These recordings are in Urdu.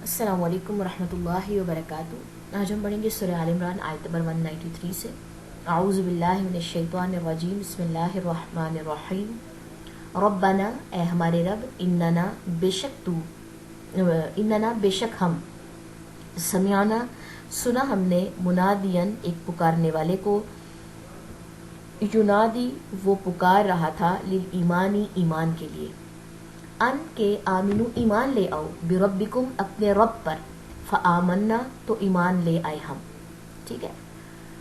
السلام علیکم ورحمۃ اللہ وبرکاتہ۔ آج ہم پڑھیں گے سورہ آل عمران آیت نمبر 193 سے۔ اعوذ باللہ من الشیطان الرجیم، بسم اللہ الرحمن الرحیم۔ ربنا، اے ہمارے رب، اننا بے شک ہم، سمعنا سنا ہم نے، منادین ایک پکارنے والے کو، ینادی وہ پکار رہا تھا، للایمانی ایمان کے لیے، ان کے آمنو ایمان لے آؤ، بربکم اپنے رب پر، فآمنا تو ایمان لے آئے ہم، ٹھیک ہے۔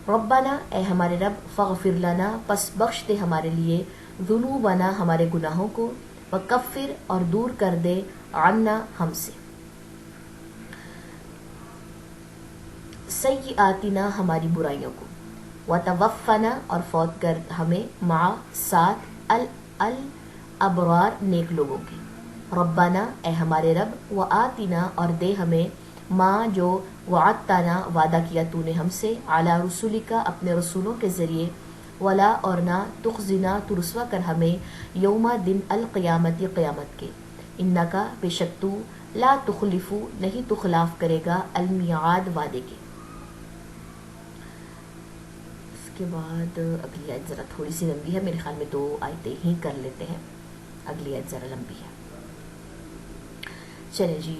ربنا، اے ہمارے رب، فاغفر لنا پس بخش دے ہمارے لیے، ذنوبنا ہمارے گناہوں کو، وکفر اور دور کر دے، عنا ہم سے، سیئاتنا ہماری برائیوں کو، وتوفنا اور فوت کر ہمیں، مع ساتھ، الابرار نیک لوگوں کے۔ ربنا، اے ہمارے رب، وآتنا اور دے ہمیں، ماں جو وعدتنا وعدہ کیا تو نے ہم سے، علی رسولک اپنے رسولوں کے ذریعے، ولا اور نہ، تخزنا تو رسوا کر ہمیں، یوم دن القیامت قیامت کے، انکا بے شک تو، لا تخلف نہیں تو خلاف کرے گا، المیعاد وعدے کے۔ اس کے بعد اگلی آیت ذرا تھوڑی سی لمبی ہے، میرے خیال میں 2 آیتیں ہی کر لیتے ہیں، اگلی آیت ذرا لمبی ہے۔ چلیں جی،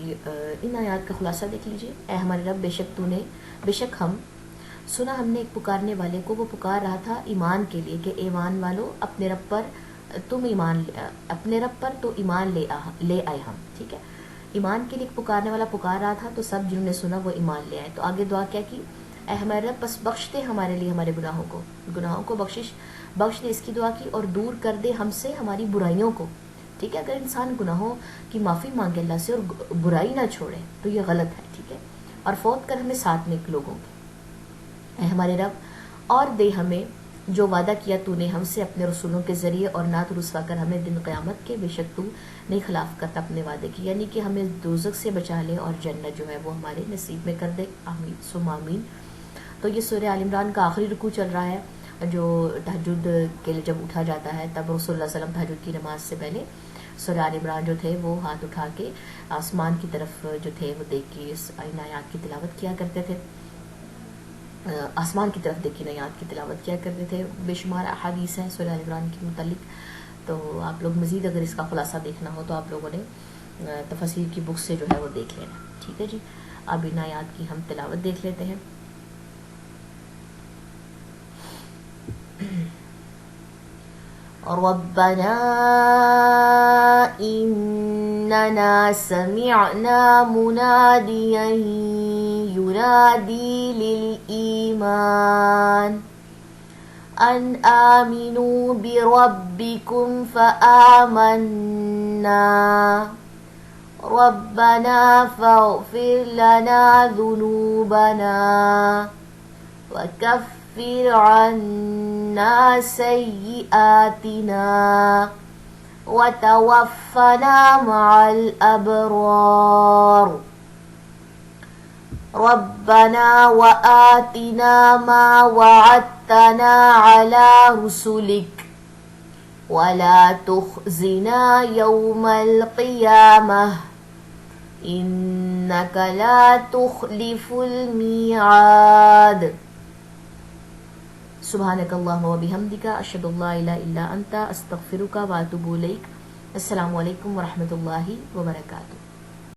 ان آیات کا خلاصہ دیکھ لیجئے۔ اے ہمارے رب، بے شک ہم، سنا ہم نے ایک پکارنے والے کو، وہ پکار رہا تھا ایمان کے لیے، کہ ایمان والو اپنے رب پر تو ایمان لے آئے ہم، ٹھیک ہے۔ ایمان کے لیے ایک پکارنے والا پکار رہا تھا، تو سب جنہوں نے سنا وہ ایمان لے آئے۔ تو آگے دعا کیا کی، اے ہمارے رب بس بخش دے ہمارے لیے ہمارے گناہوں کو بخش دے، اس کی دعا کی، اور دور کر دے ہم سے ہماری برائیوں کو، ٹھیک ہے۔ اگر انسان گناہوں کی معافی مانگے اللہ سے اور برائی نہ چھوڑے تو یہ غلط ہے، ٹھیک ہے۔ اور فوت کر ہمیں ساتھ نیک لوگوں کے، اے ہمارے رب، اور دے ہمیں جو وعدہ کیا تو نے ہم سے اپنے رسولوں کے ذریعے، اور نہ تو رسوا کر ہمیں دن قیامت کے، بے شک تو نہیں خلاف کرتا اپنے وعدے کی، یعنی کہ ہمیں دوزخ سے بچا لے اور جنت جو ہے وہ ہمارے نصیب میں کر دے، آمین ثم آمین۔ تو یہ سورہ آل عمران کا آخری رکوع چل رہا ہے، جو تہجد کے لیے جب اٹھا جاتا ہے تب رسول اللہ صلی اللہ علیہ وسلم تہجد کی نماز سے پہلے سورہ آل عمران جو تھے وہ ہاتھ اٹھا کے آسمان کی طرف جو تھے وہ دیکھ کے ان آیات کی تلاوت کیا کرتے تھے، آسمان کی طرف دیکھ کے آیات کی تلاوت کیا کرتے تھے۔ بے شمار احادیث ہیں سورہ آل عمران کے متعلق، تو آپ لوگ مزید اگر اس کا خلاصہ دیکھنا ہو تو آپ لوگوں نے تفاسیر کی بک سے جو ہے وہ دیکھ لینا، ٹھیک ہے جی۔ اب ان آیات کی ہم تلاوت دیکھ لیتے ہیں۔ ربنا إننا سمعنا مناديا ينادي للإيمان أن آمنوا بربكم فآمنا ربنا فاغفر لنا ذنوبنا وكفر عنا سيئاتنا وتوفنا مع الأبرار ربنا وآتنا ما وعدتنا على رسلك ولا تخزنا يوم القيامة إنك لا تخلف الميعاد سبحانک اللہم و بحمدک، اشہد ان لا الہ الا انت، استغفرک و اتوب الیک۔ السلام علیکم ورحمۃ اللہ وبرکاتہ۔